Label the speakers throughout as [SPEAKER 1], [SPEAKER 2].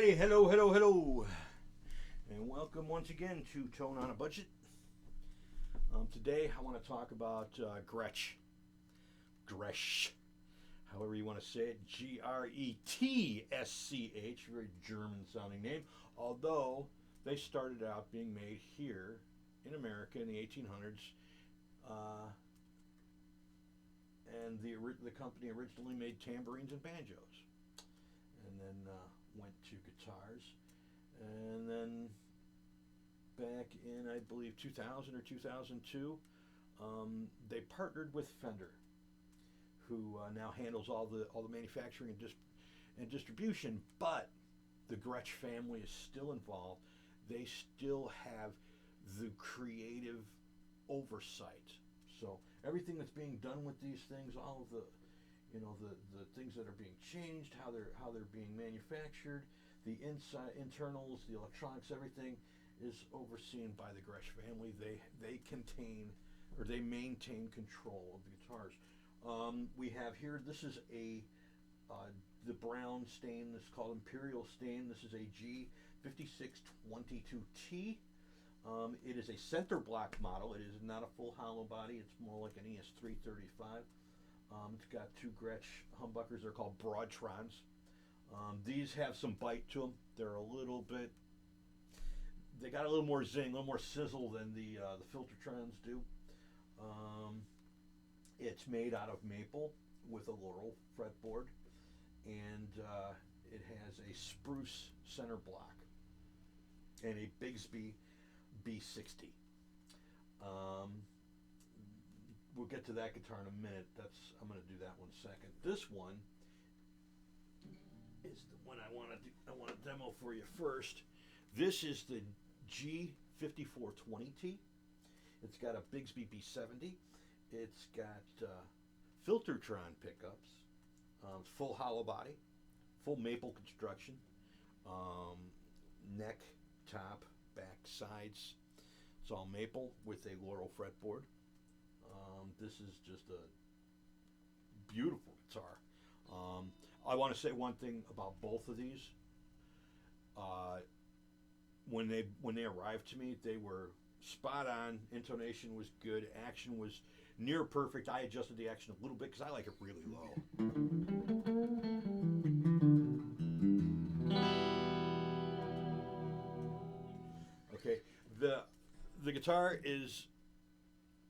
[SPEAKER 1] Alrighty, hello, and welcome once again to Tone on a Budget. Today I want to talk about Gretsch, however you want to say it, Gretsch, very German sounding name, although they started out being made here in America in the 1800s, and the company originally made tambourines and banjos, and then went to guitars, and then back in, I believe, 2000 or 2002, they partnered with Fender, who now handles all the manufacturing and distribution. But the Gretsch family is still involved. They still have the creative oversight. So everything that's being done with these things, all of the things that are being changed, how they're being manufactured, the internals, the electronics, everything is overseen by the Gretsch family. They maintain control of the guitars. We have here, this is the brown stain. This is called Imperial Stain. This is a G5620T. It is a center block model. It is not a full hollow body. It's more like an ES335. It's got two Gretsch humbuckers. They're called Broadtrons. These have some bite to them. They're they got a little more zing, a little more sizzle than the Filtertrons do. It's made out of maple with a laurel fretboard, and it has a spruce center block and a Bigsby B60. We'll get to that guitar in a minute. I'm going to do that one second. This one is the one I want to demo for you first. This is the G5420T. It's got a Bigsby B70. It's got Filtertron pickups. It's full hollow body, full maple construction, neck, top, back, sides. It's all maple with a laurel fretboard. This is just a beautiful guitar. I want to say one thing about both of these. When they arrived to me, they were spot on. Intonation was good. Action was near perfect. I adjusted the action a little bit because I like it really low. Okay, the guitar is.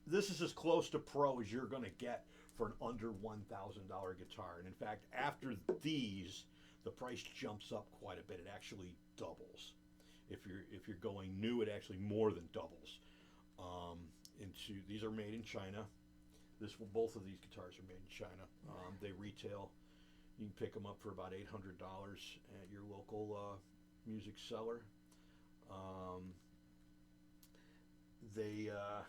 [SPEAKER 1] This is as close to pro as you're going to get for an under $1,000 guitar. And in fact, after these, the price jumps up quite a bit. It actually doubles. If you're going new, it actually more than doubles. These are made in China. Both of these guitars are made in China. They retail. You can pick them up for about $800 at your local music seller. They're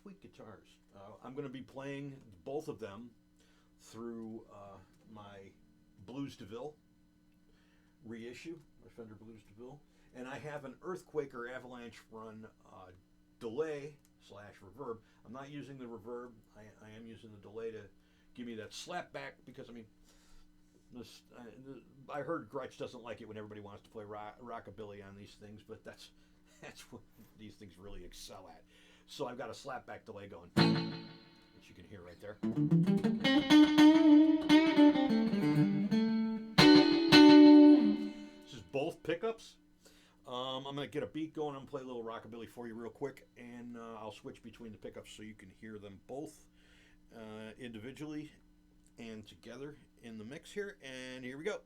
[SPEAKER 1] sweet guitars. I'm going to be playing both of them through my Blues DeVille reissue, my Fender Blues DeVille, and I have an earthquake or avalanche run delay / reverb. I'm not using the reverb. I am using the delay to give me that slap back, because I heard Gretsch doesn't like it when everybody wants to play rockabilly on these things, but that's what these things really excel at. So I've got a slapback delay going, which you can hear right there. This is both pickups. I'm going to get a beat going. I'm going to play a little rockabilly for you real quick, and I'll switch between the pickups so you can hear them both individually and together in the mix here. And here we go.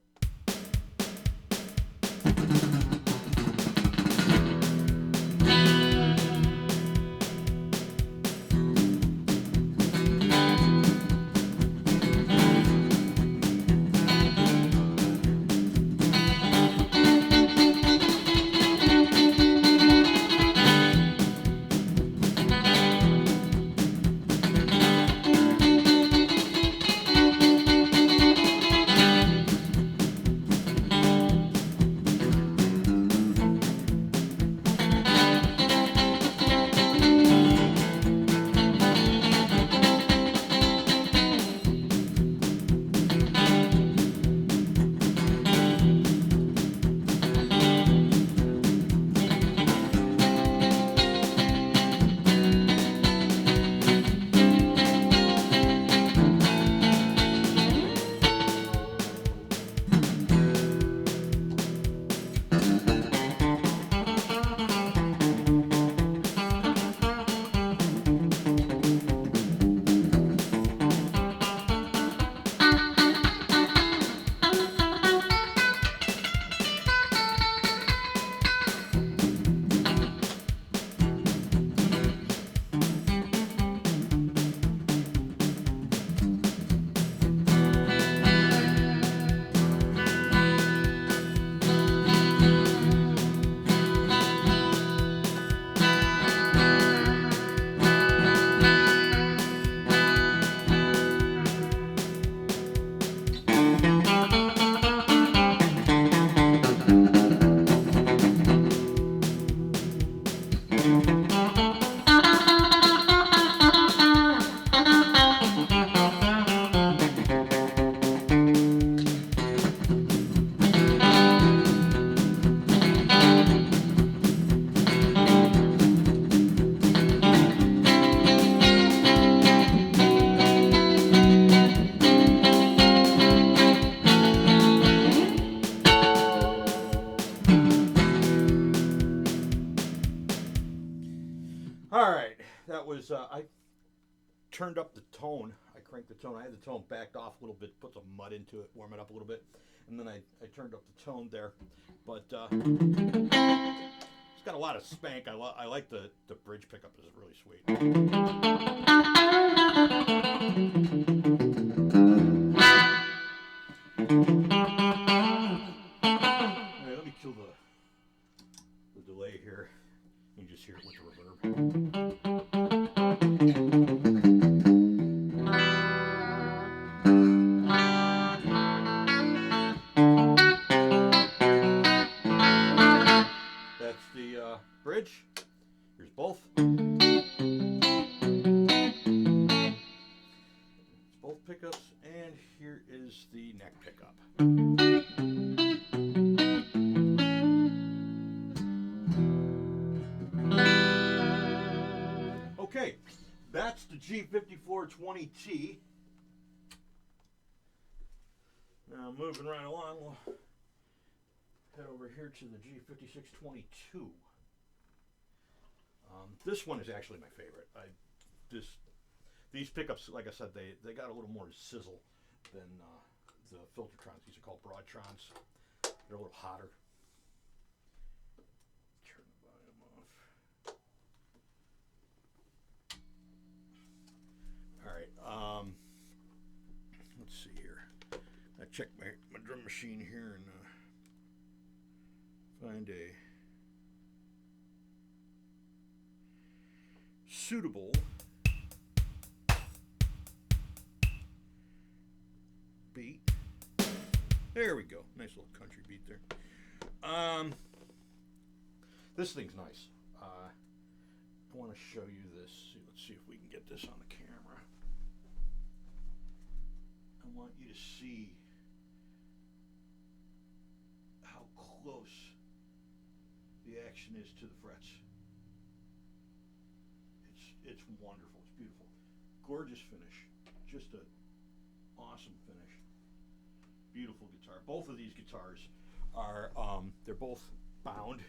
[SPEAKER 1] was I turned up the tone. I cranked the tone. I had the tone backed off a little bit, put some mud into it, warm it up a little bit, and then I turned up the tone there. But it's got a lot of spank. I like the bridge pickup is really sweet. Alright, let me kill the delay here. You can just hear it with the reverb. That's the bridge. Here's both. It's both pickups, and here is the neck pickup. Okay, that's the G5420T. Now moving right along, we'll head over here to the G5622. This one is actually my favorite. These pickups, like I said, they got a little more sizzle than the Filtertrons. These are called Broadtrons. They're a little hotter. Turn the volume off. All right. Let's see here. I check my drum machine here and find a suitable beat. There we go. Nice little country beat there. This thing's nice. I want to show you this. Let's see if we can get this on the camera. I want you to see how close the action is to the frets. It's wonderful. It's beautiful. Gorgeous finish. Just an awesome finish. Beautiful guitar. Both of these guitars are they're both bound,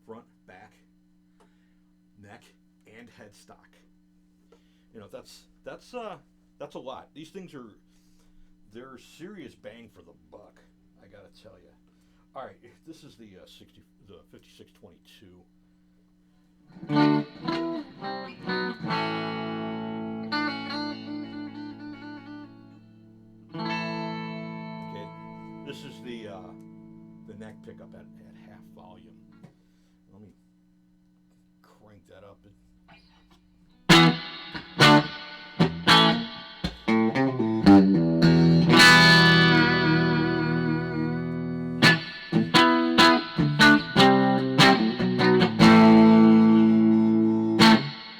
[SPEAKER 1] front, back, neck, and headstock. You know, that's a lot. These things they're serious bang for the buck, I gotta tell you. All right, this is the 5622. Okay, this is the neck pickup at half volume. Let me crank that up.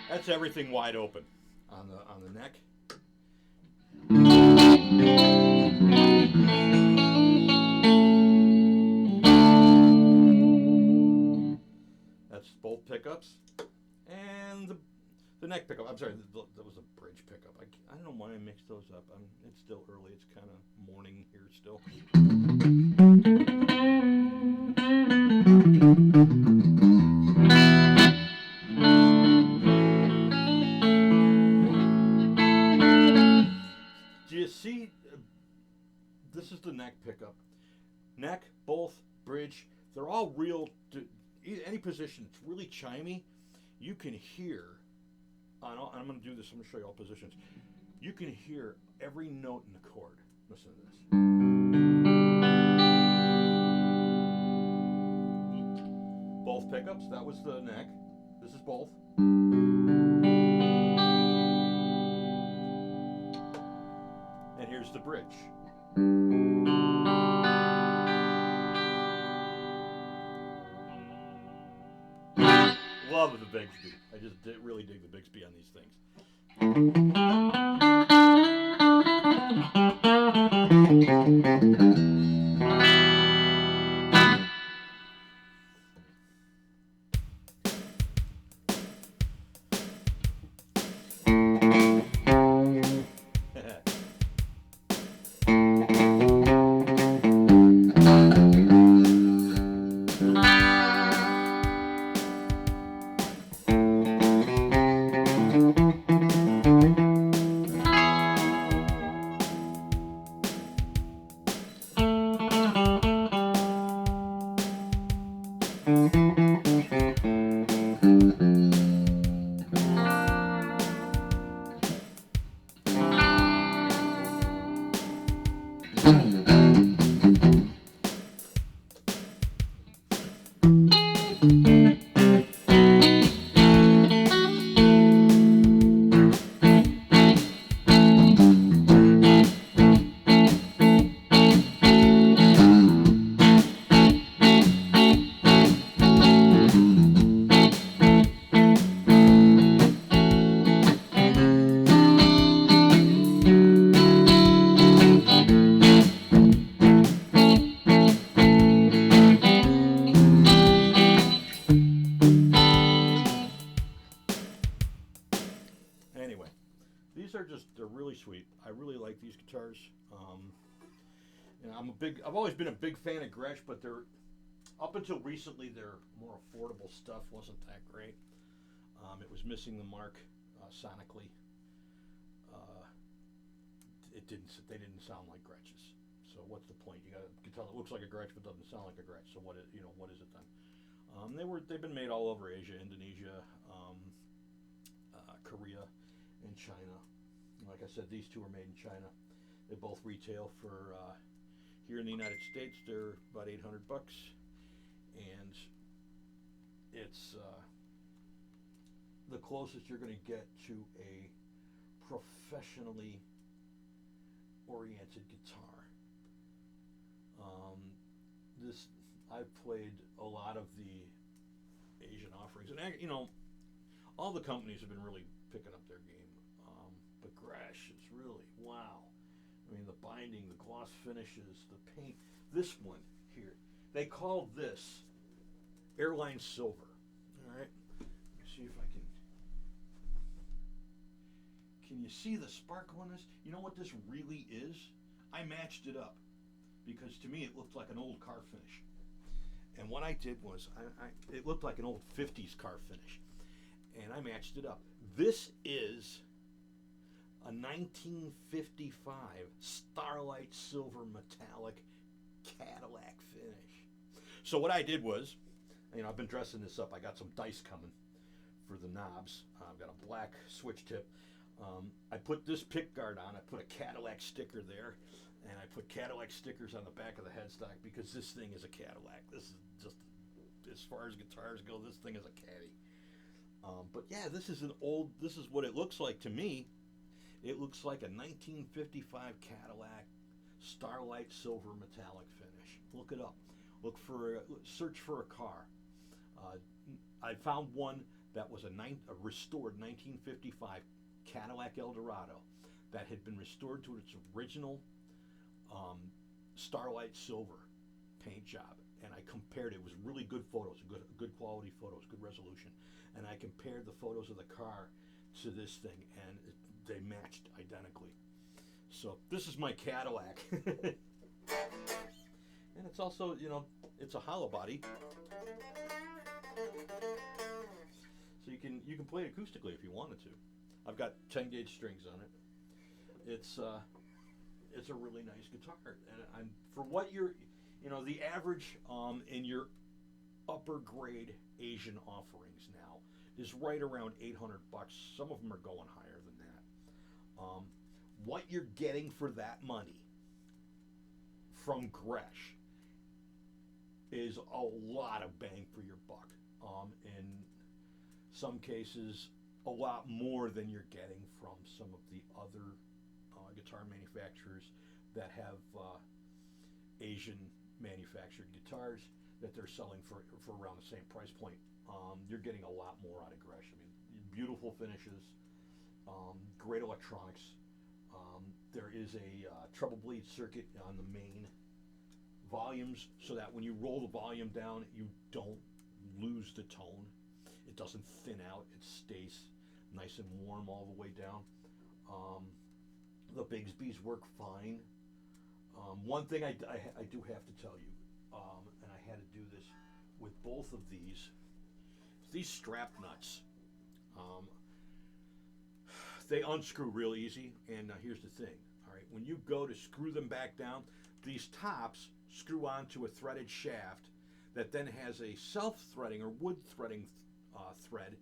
[SPEAKER 1] That's everything wide open on the neck. That's both pickups, and the neck pickup. I'm sorry, that was a bridge pickup. I don't know why I mixed those up. It's still early. It's kind of morning here still. Do you see? This is the neck pickup. Neck, both, bridge. They're all real. Any position. It's really chimey. You can hear. I'm going to do this. I'm going to show you all positions. You can hear every note in the chord. Listen to this. Both pickups. That was the neck. This is both. And here's the bridge. Love the Bigsby. I just really dig the Bigsby on these things. guitars. I've always been a big fan of Gretsch, but up until recently, their more affordable stuff wasn't that great. It was missing the mark sonically. They didn't sound like Gretsch's. So what's the point? You got a guitar that looks like a Gretsch but doesn't sound like a Gretsch. So what is it then? They've been made all over Asia, Indonesia, Korea, and China. Like I said, these two are made in China. They both retail for here in the United States. They're about $800, and it's the closest you're going to get to a professionally oriented guitar. I've played a lot of the Asian offerings, and all the companies have been really picking up their game. But Gretsch is really wow. I mean, the binding, the gloss finishes, the paint. This one here, they call this Airline Silver. All right, let me see if I can. Can you see the sparkle in this? You know what this really is? I matched it up because to me it looked like an old car finish. And what I did was, it looked like an old 50s car finish. And I matched it up. This is a 1955 Starlight Silver Metallic Cadillac finish. So what I did was, I've been dressing this up. I got some dice coming for the knobs. I've got a black switch tip. I put this pick guard on. I put a Cadillac sticker there. And I put Cadillac stickers on the back of the headstock because this thing is a Cadillac. This is just, as far as guitars go, this thing is a Caddy. But yeah, this is what it looks like to me. It looks like a 1955 Cadillac Starlight Silver Metallic finish. Look it up. Search for a car. I found one that was a restored 1955 Cadillac Eldorado that had been restored to its original Starlight Silver paint job, and I compared it. It was really good photos, good quality photos, good resolution, and I compared the photos of the car to this thing, and they matched identically. So this is my Cadillac. And it's also, it's a hollow body, so you can play it acoustically if you wanted to. I've got 10 gauge strings on it. It's a really nice guitar, and for what the average in your upper grade Asian offerings now is right around $800. Some of them are going higher than that. What you're getting for that money from Gretsch is a lot of bang for your buck. In some cases, a lot more than you're getting from some of the other guitar manufacturers that have Asian manufactured guitars that they're selling for around the same price point. You're getting a lot more out of Gretsch. Beautiful finishes, great electronics. There is a treble bleed circuit on the main volumes so that when you roll the volume down, you don't lose the tone. It doesn't thin out. It stays nice and warm all the way down. The Bigsby's work fine. One thing I do have to tell you, and I had to do this with both of these strap nuts. They unscrew real easy, and here's the thing. All right, when you go to screw them back down, these tops screw onto a threaded shaft that then has a self-threading or wood threading thread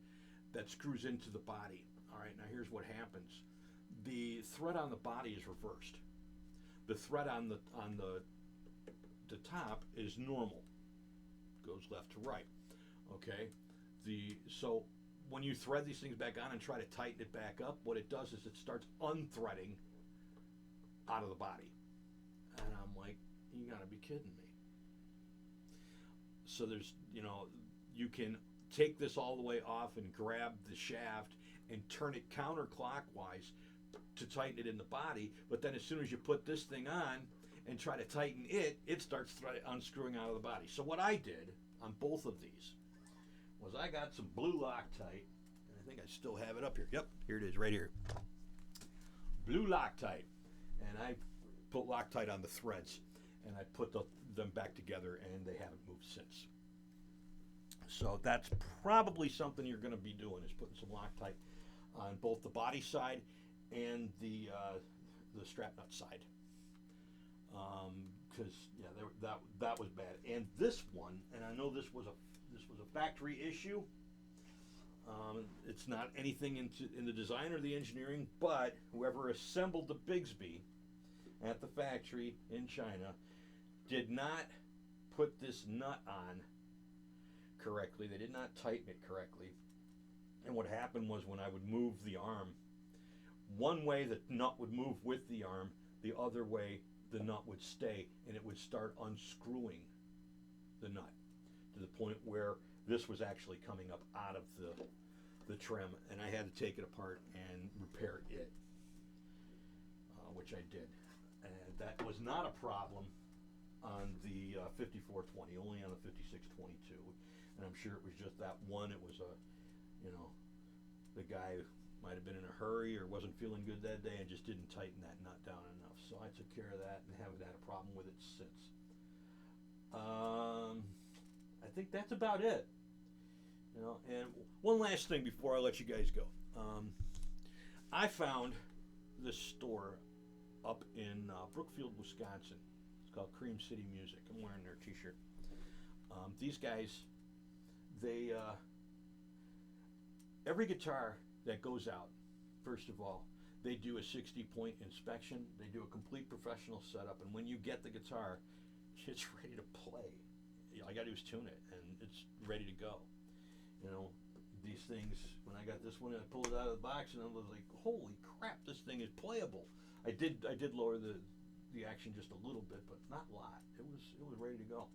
[SPEAKER 1] that screws into the body. All right, now here's what happens. The thread on the body is reversed. The thread on the top is normal, goes left to right. Okay, so when you thread these things back on and try to tighten it back up, what it does is it starts unthreading out of the body, and I'm like, you gotta be kidding me. So there's, you can take this all the way off and grab the shaft and turn it counterclockwise to tighten it in the body, but then as soon as you put this thing on and try to tighten it, it starts unscrewing out of the body. So what I did on both of these was I got some blue Loctite, and I think I still have it up here. Yep, here it is right here. Blue Loctite. And I put Loctite on the threads, and I put them back together, and they haven't moved since. So that's probably something you're going to be doing, is putting some Loctite on both the body side and the strap nut side. Because that was bad. And this one, and I know this was a factory issue. It's not anything in the design or the engineering, but whoever assembled the Bigsby at the factory in China did not put this nut on correctly. They did not tighten it correctly. And what happened was, when I would move the arm, one way the nut would move with the arm, the other way the nut would stay, and it would start unscrewing the nut to the point where this was actually coming up out of the trim, and I had to take it apart and repair it, which I did. And that was not a problem on the 5420, only on the 5622. And I'm sure it was just that one. It was the guy might have been in a hurry or wasn't feeling good that day and just didn't tighten that nut down enough. So I took care of that and haven't had a problem with it since. I think that's about it. And one last thing before I let you guys go. I found this store up in Brookfield, Wisconsin. It's called Cream City Music. I'm wearing their t-shirt. These guys, they every guitar that goes out, first of all, they do a 60-point inspection. They do a complete professional setup, and when you get the guitar, it's ready to play. All I got to do is tune it, and it's ready to go. These things, when I got this one, I pulled it out of the box, and I was like, holy crap, this thing is playable. I did lower the action just a little bit, but not a lot. It was ready to go.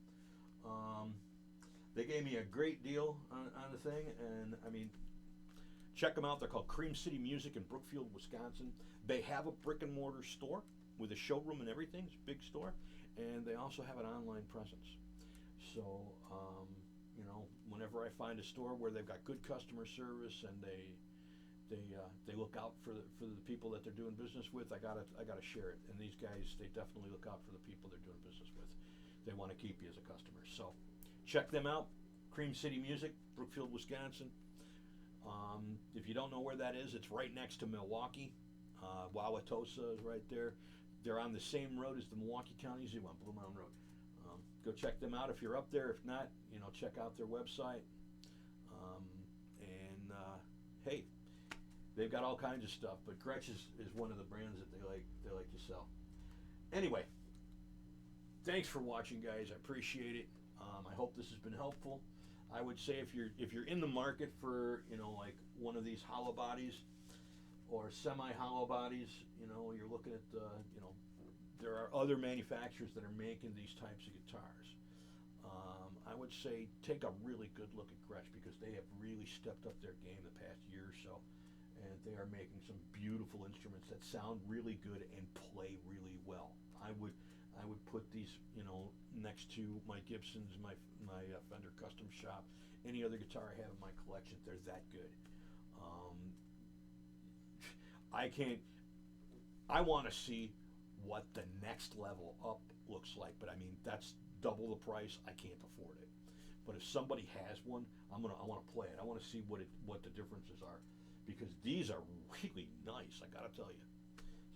[SPEAKER 1] They gave me a great deal on the thing, and I mean, check them out. They're called Cream City Music in Brookfield, Wisconsin. They have a brick and mortar store with a showroom and everything. It's a big store, and they also have an online presence. So, whenever I find a store where they've got good customer service and they look out for the people that they're doing business with, I gotta share it. And these guys, they definitely look out for the people they're doing business with. They want to keep you as a customer. So, check them out. Cream City Music, Brookfield, Wisconsin. If you don't know where that is, it's right next to Milwaukee. Wauwatosa is right there. They're on the same road as the Milwaukee County Zoo on Blue Mountain Road. Go check them out if you're up there. If not, check out their website. Hey, they've got all kinds of stuff, but Gretsch is one of the brands that they like to sell. Anyway, thanks for watching, guys. I appreciate it. I hope this has been helpful. I would say if you're in the market for like one of these hollow bodies or semi-hollow bodies, you're looking at there are other manufacturers that are making these types of guitars. I would say take a really good look at Gretsch, because they have really stepped up their game the past year or so, and they are making some beautiful instruments that sound really good and play really well. I would put these next to my Gibsons, my Fender Custom Shop, any other guitar I have in my collection. They're that good. I want to see what the next level up looks like, but I mean, that's double the price. I can't afford it. But if somebody has one, I want to play it. I want to see what the differences are, because these are really nice, I gotta tell you.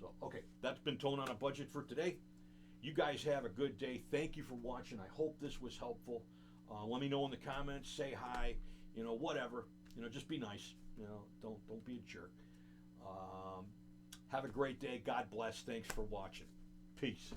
[SPEAKER 1] So, okay, that's been Tone on a Budget for today. You guys have a good day. Thank you for watching. I hope this was helpful. Let me know in the comments. Say hi. Whatever. Just be nice. Don't be a jerk. Have a great day. God bless. Thanks for watching. Peace.